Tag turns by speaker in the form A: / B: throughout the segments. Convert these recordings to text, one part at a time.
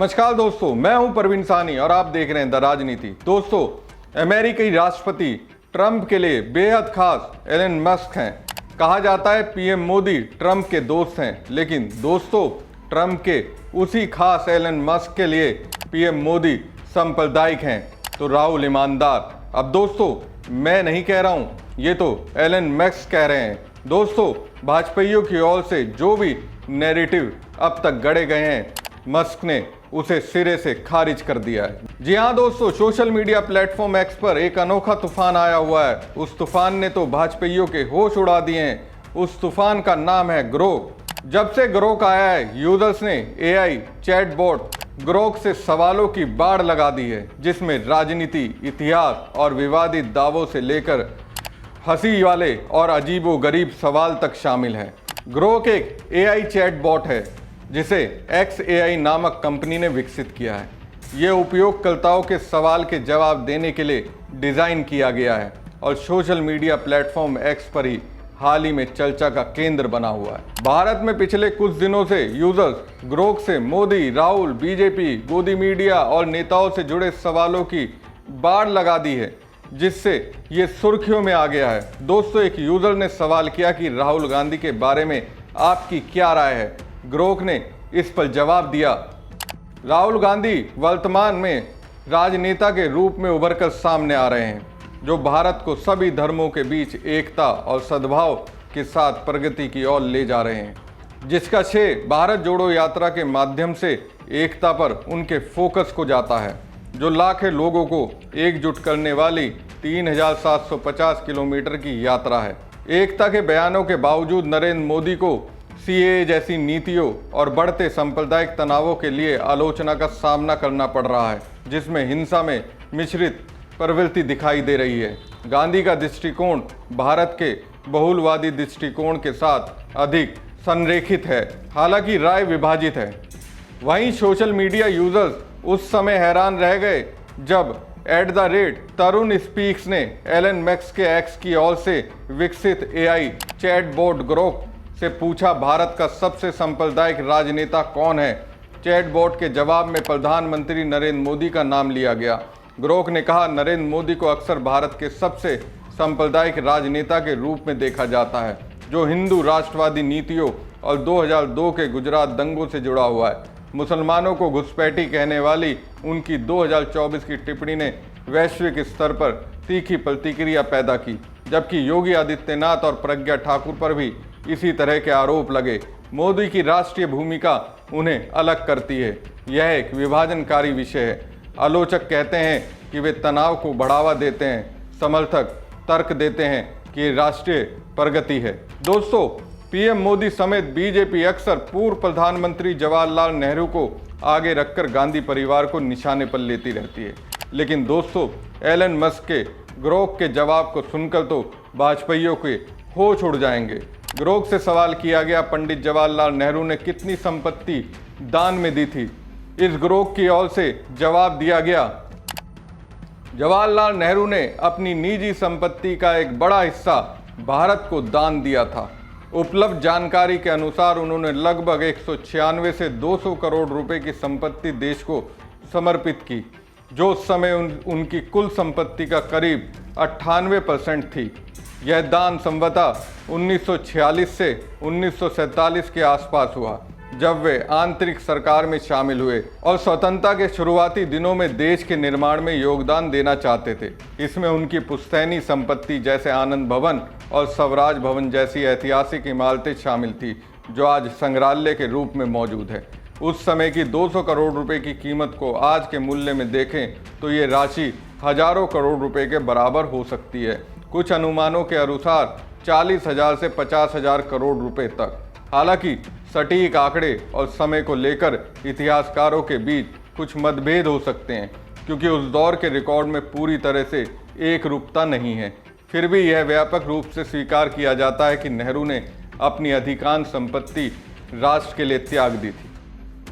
A: नमस्कार दोस्तों, मैं हूं परवीन सानी और आप देख रहे हैं द राजनीति। दोस्तों, अमेरिकी राष्ट्रपति ट्रंप के लिए बेहद खास एलन मस्क हैं। कहा जाता है पीएम मोदी ट्रंप के दोस्त हैं, लेकिन दोस्तों ट्रंप के उसी खास एलन मस्क के लिए पीएम मोदी सांप्रदायिक हैं तो राहुल ईमानदार। अब दोस्तों मैं नहीं कह रहा हूं, ये तो एलन मस्क कह रहे हैं। दोस्तों भाजपाइयों की ओर से जो भी नैरेटिव अब तक गढ़े गए हैं, मस्क ने उसे सिरे से खारिज कर दिया है। जी हाँ दोस्तों, सोशल मीडिया प्लेटफॉर्म एक्स पर एक अनोखा तूफान आया हुआ है। उस तूफान ने तो भाजपाइयों के होश उड़ा दिए हैं। उस तूफान का नाम है ग्रोक। जब से ग्रोक आया है, यूजर्स ने एआई चैटबॉट ग्रोक से सवालों की बाढ़ लगा दी है, जिसमें राजनीति, इतिहास और विवादित दावों से लेकर हंसी वाले और अजीबोगरीब सवाल तक शामिल है। ग्रोक एक एआई चैटबॉट है जिसे XAI नामक कंपनी ने विकसित किया है। ये उपयोगकर्ताओं के सवाल के जवाब देने के लिए डिज़ाइन किया गया है और सोशल मीडिया प्लेटफॉर्म X पर ही हाल ही में चर्चा का केंद्र बना हुआ है। भारत में पिछले कुछ दिनों से यूजर्स ग्रोक से मोदी, राहुल, बीजेपी, गोदी मीडिया और नेताओं से जुड़े सवालों की बाढ़ लगा दी है, जिससे ये सुर्खियों में आ गया है। दोस्तों, एक यूजर ने सवाल किया कि राहुल गांधी के बारे में आपकी क्या राय है। ग्रोक ने इस पर जवाब दिया, राहुल गांधी वर्तमान में राजनेता के रूप में उभरकर सामने आ रहे हैं, जो भारत को सभी धर्मों के बीच एकता और सद्भाव के साथ प्रगति की ओर ले जा रहे हैं, जिसका श्रेय भारत जोड़ो यात्रा के माध्यम से एकता पर उनके फोकस को जाता है, जो लाखों लोगों को एकजुट करने वाली 3750 किलोमीटर की यात्रा है। एकता के बयानों के बावजूद नरेंद्र मोदी को CAA जैसी नीतियों और बढ़ते सांप्रदायिक तनावों के लिए आलोचना का सामना करना पड़ रहा है, जिसमें हिंसा में मिश्रित प्रवृत्ति दिखाई दे रही है। गांधी का दृष्टिकोण भारत के बहुलवादी दृष्टिकोण के साथ अधिक संरेखित है, हालांकि राय विभाजित है। वहीं सोशल मीडिया यूजर्स उस समय हैरान रह गए जब @तरुण स्पीक्स ने एलन मस्क के एक्स की ओर से विकसित AI चैटबॉट ग्रोक से पूछा, भारत का सबसे सांप्रदायिक राजनेता कौन है। चैटबॉट के जवाब में प्रधानमंत्री नरेंद्र मोदी का नाम लिया गया। ग्रोक ने कहा, नरेंद्र मोदी को अक्सर भारत के सबसे सांप्रदायिक राजनेता के रूप में देखा जाता है, जो हिंदू राष्ट्रवादी नीतियों और 2002 के गुजरात दंगों से जुड़ा हुआ है। मुसलमानों को घुसपैठी कहने वाली उनकी 2024 की टिप्पणी ने वैश्विक स्तर पर तीखी प्रतिक्रिया पैदा की, जबकि योगी आदित्यनाथ और प्रज्ञा ठाकुर पर भी इसी तरह के आरोप लगे। मोदी की राष्ट्रीय भूमिका उन्हें अलग करती है। यह एक विभाजनकारी विषय है। आलोचक कहते हैं कि वे तनाव को बढ़ावा देते हैं, समर्थक तर्क देते हैं कि राष्ट्रीय प्रगति है। दोस्तों, पीएम मोदी समेत बीजेपी अक्सर पूर्व प्रधानमंत्री जवाहरलाल नेहरू को आगे रखकर गांधी परिवार को निशाने पर लेती रहती है। लेकिन दोस्तों, एलन मस्क के ग्रोक के जवाब को सुनकर तो भाजपाइयों के होश उड़ जाएंगे। ग्रोक से सवाल किया गया, पंडित जवाहरलाल नेहरू ने कितनी संपत्ति दान में दी थी। इस ग्रोक की ओर से जवाब दिया गया, जवाहरलाल नेहरू ने अपनी निजी संपत्ति का एक बड़ा हिस्सा भारत को दान दिया था। उपलब्ध जानकारी के अनुसार उन्होंने लगभग 196 से 200 करोड़ रुपए की संपत्ति देश को समर्पित की, जो उस समय उनकी कुल संपत्ति का करीब 98% थी। यह दान संभवतः 1946 से 1947 के आसपास हुआ, जब वे आंतरिक सरकार में शामिल हुए और स्वतंत्रता के शुरुआती दिनों में देश के निर्माण में योगदान देना चाहते थे। इसमें उनकी पुश्तैनी संपत्ति जैसे आनंद भवन और स्वराज भवन जैसी ऐतिहासिक इमारतें शामिल थी, जो आज संग्रहालय के रूप में मौजूद है। उस समय की 200 करोड़ रुपए की कीमत को आज के मूल्य में देखें तो ये राशि हजारों करोड़ रुपए के बराबर हो सकती है। कुछ अनुमानों के अनुसार 40,000 से 50,000 करोड़ रुपए तक। हालांकि सटीक आंकड़े और समय को लेकर इतिहासकारों के बीच कुछ मतभेद हो सकते हैं, क्योंकि उस दौर के रिकॉर्ड में पूरी तरह से एक रूपता नहीं है। फिर भी यह व्यापक रूप से स्वीकार किया जाता है कि नेहरू ने अपनी अधिकांश संपत्ति राष्ट्र के लिए त्याग दी थी।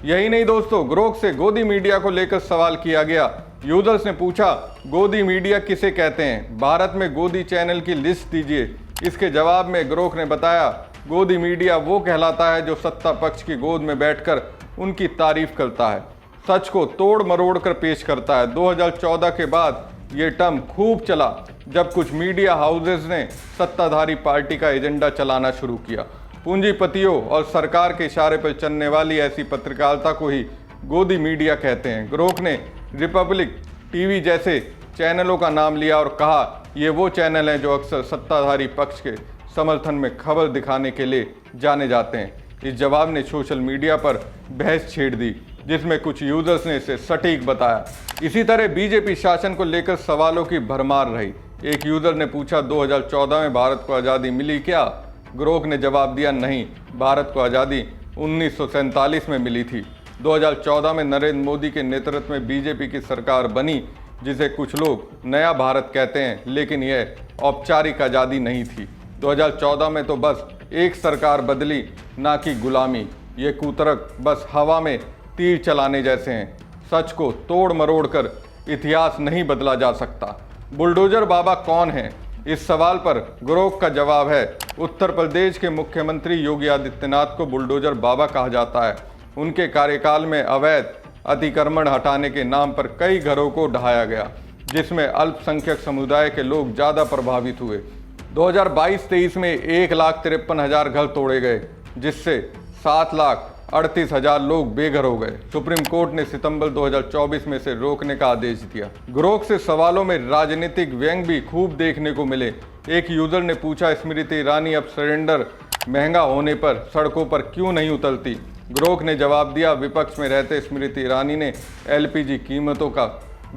A: यही नहीं दोस्तों, ग्रोक से गोदी मीडिया को लेकर सवाल किया गया। यूजर्स ने पूछा, गोदी मीडिया किसे कहते हैं, भारत में गोदी चैनल की लिस्ट दीजिए। इसके जवाब में ग्रोक ने बताया, गोदी मीडिया वो कहलाता है जो सत्ता पक्ष की गोद में बैठकर उनकी तारीफ करता है। सच को तोड़ मरोड़ कर पेश करता है। 2014 के बाद ये टर्म खूब चला जब कुछ मीडिया हाउसेस ने सत्ताधारी पार्टी का एजेंडा चलाना शुरू किया। पूंजीपतियों और सरकार के इशारे पर चलने वाली ऐसी पत्रकारिता को ही गोदी मीडिया कहते हैं। ग्रोक ने रिपब्लिक टीवी जैसे चैनलों का नाम लिया और कहा ये वो चैनल हैं जो अक्सर सत्ताधारी पक्ष के समर्थन में खबर दिखाने के लिए जाने जाते हैं। इस जवाब ने सोशल मीडिया पर बहस छेड़ दी जिसमें कुछ यूजर्स ने इसे सटीक बताया। इसी तरह बीजेपी शासन को लेकर सवालों की भरमार रही। एक यूजर ने पूछा 2014 में भारत को आज़ादी मिली क्या? ग्रोक ने जवाब दिया नहीं, भारत को आज़ादी 1947 में मिली थी। 2014 में नरेंद्र मोदी के नेतृत्व में बीजेपी की सरकार बनी जिसे कुछ लोग नया भारत कहते हैं, लेकिन यह औपचारिक आज़ादी नहीं थी। 2014 में तो बस एक सरकार बदली, ना कि गुलामी। ये कूतरक बस हवा में तीर चलाने जैसे हैं। सच को तोड़ मरोड़ कर इतिहास नहीं बदला जा सकता। बुलडोजर बाबा कौन है? इस सवाल पर ग्रोक का जवाब है उत्तर प्रदेश के मुख्यमंत्री योगी आदित्यनाथ को बुलडोजर बाबा कहा जाता है। उनके कार्यकाल में अवैध अतिक्रमण हटाने के नाम पर कई घरों को ढहाया गया जिसमें अल्पसंख्यक समुदाय के लोग ज़्यादा प्रभावित हुए। 2022-23 में 1,53,000 घर तोड़े गए जिससे 7,38,000 लोग बेघर हो गए। सुप्रीम कोर्ट ने सितंबर 2024 में से रोकने का आदेश दिया। ग्रोक से सवालों में राजनीतिक व्यंग भी खूब देखने को मिले। एक यूजर ने पूछा स्मृति ईरानी अब सिलेंडर महंगा होने पर सड़कों पर क्यों नहीं उतरती? ग्रोक ने जवाब दिया विपक्ष में रहते स्मृति ईरानी ने एलपीजी कीमतों का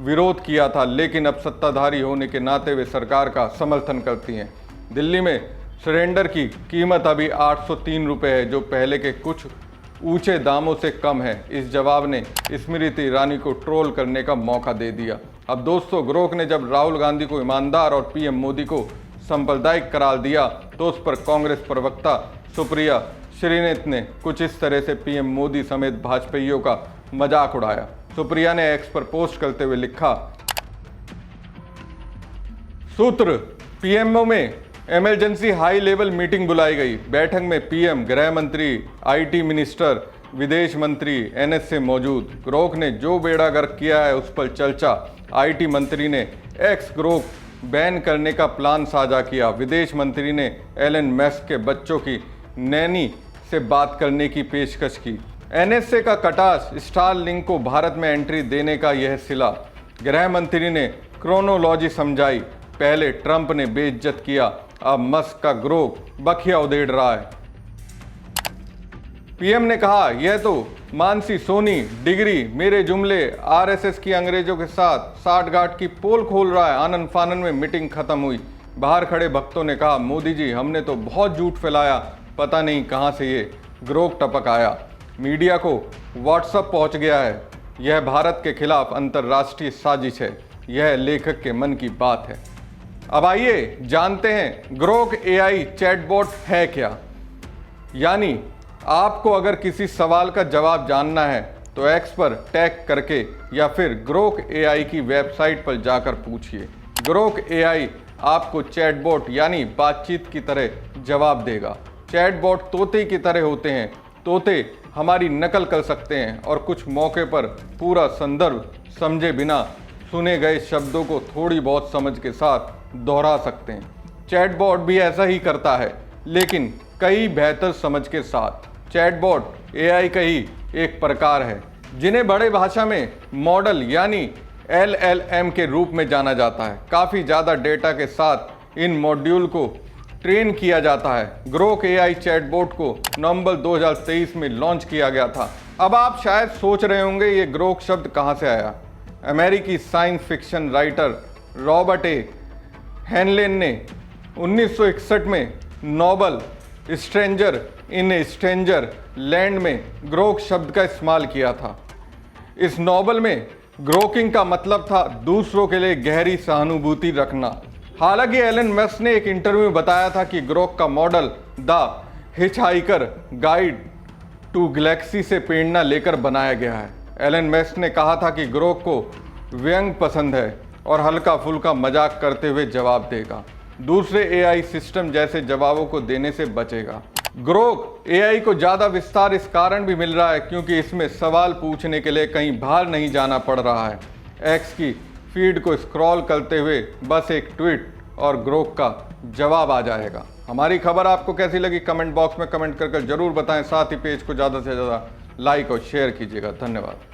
A: विरोध किया था, लेकिन अब सत्ताधारी होने के नाते वे सरकार का समर्थन करती हैं। दिल्ली में सिलेंडर की कीमत अभी 803 रुपये है जो पहले के कुछ ऊंचे दामों से कम है। इस जवाब ने स्मृति ईरानी को ट्रोल करने का मौका दे दिया। अब दोस्तों, ग्रोक ने जब राहुल गांधी को ईमानदार और पीएम मोदी को सांप्रदायिक करार दिया तो उस पर कांग्रेस प्रवक्ता सुप्रिया श्रीनेत ने कुछ इस तरह से पीएम मोदी समेत भाजपाइयों का मजाक उड़ाया। सुप्रिया ने एक्स पर पोस्ट करते हुए लिखा, सूत्र पीएमओ में इमरजेंसी हाई लेवल मीटिंग बुलाई गई। बैठक में पीएम, गृह मंत्री, आईटी मिनिस्टर, विदेश मंत्री, एनएसए मौजूद। ग्रोक ने जो बेड़ा गर्क किया है उस पर चर्चा। आईटी मंत्री ने एक्स ग्रोक बैन करने का प्लान साझा किया। विदेश मंत्री ने एलन मस्क के बच्चों की नैनी से बात करने की पेशकश की। एनएसए का कटास स्टारलिंक को भारत में एंट्री देने का यह सिला। गृह मंत्री ने क्रोनोलॉजी समझाई। पहले ट्रंप ने बेइज्जत किया, अब मस्क का ग्रोक बखिया उधेड़ रहा है। पीएम ने कहा यह तो मानसी सोनी डिग्री मेरे जुमले आरएसएस की अंग्रेजों के साथ साठगांठ की पोल खोल रहा है। आनन फानन में मीटिंग खत्म हुई। बाहर खड़े भक्तों ने कहा मोदी जी हमने तो बहुत झूठ फैलाया, पता नहीं कहां से ये ग्रोक टपक आया। मीडिया को व्हाट्सएप पहुंच गया है। यह भारत के खिलाफ अंतर्राष्ट्रीय साजिश है। यह लेखक के मन की बात है। अब आइए जानते हैं ग्रोक एआई चैटबॉट है क्या। यानी आपको अगर किसी सवाल का जवाब जानना है तो एक्स पर टैग करके या फिर ग्रोक एआई की वेबसाइट पर जाकर पूछिए। ग्रोक एआई आपको चैटबॉट यानी बातचीत की तरह जवाब देगा। चैटबॉट तोते की तरह होते हैं। तोते हमारी नकल कर सकते हैं और कुछ मौके पर पूरा संदर्भ समझे बिना सुने गए शब्दों को थोड़ी बहुत समझ के साथ दोहरा सकते हैं। चैटबॉट भी ऐसा ही करता है, लेकिन कई बेहतर समझ के साथ। चैटबॉट एआई का ही एक प्रकार है जिन्हें बड़े भाषा में मॉडल यानी LLM के रूप में जाना जाता है। काफ़ी ज़्यादा डेटा के साथ इन मॉड्यूल को ट्रेन किया जाता है। ग्रोक एआई चैटबॉट को नवंबर 2023 में लॉन्च किया गया था। अब आप शायद सोच रहे होंगे ये ग्रोक शब्द कहाँ से आया। अमेरिकी science fiction writer Robert A Heinlein ने 1961 में novel stranger in a stranger land में ग्रोक शब्द का इस्तेमाल किया था। इस नॉवल में ग्रोकिंग का मतलब था दूसरों के लिए गहरी सहानुभूति रखना। हालांकि एलन मस्क ने एक इंटरव्यू में बताया था कि ग्रोक का model the hitchhiker guide to galaxy से प्रेरणा लेकर बनाया गया है। एलन मस्क ने कहा था कि ग्रोक को व्यंग पसंद है और हल्का फुल्का मजाक करते हुए जवाब देगा। दूसरे एआई सिस्टम जैसे जवाबों को देने से बचेगा। ग्रोक एआई को ज़्यादा विस्तार इस कारण भी मिल रहा है क्योंकि इसमें सवाल पूछने के लिए कहीं बाहर नहीं जाना पड़ रहा है। एक्स की फीड को स्क्रॉल करते हुए बस एक ट्वीट और ग्रोक का जवाब आ जाएगा। हमारी खबर आपको कैसी लगी कमेंट बॉक्स में कमेंट कर जरूर बताएं। साथ ही पेज को ज़्यादा से ज़्यादा लाइक और शेयर कीजिएगा। धन्यवाद।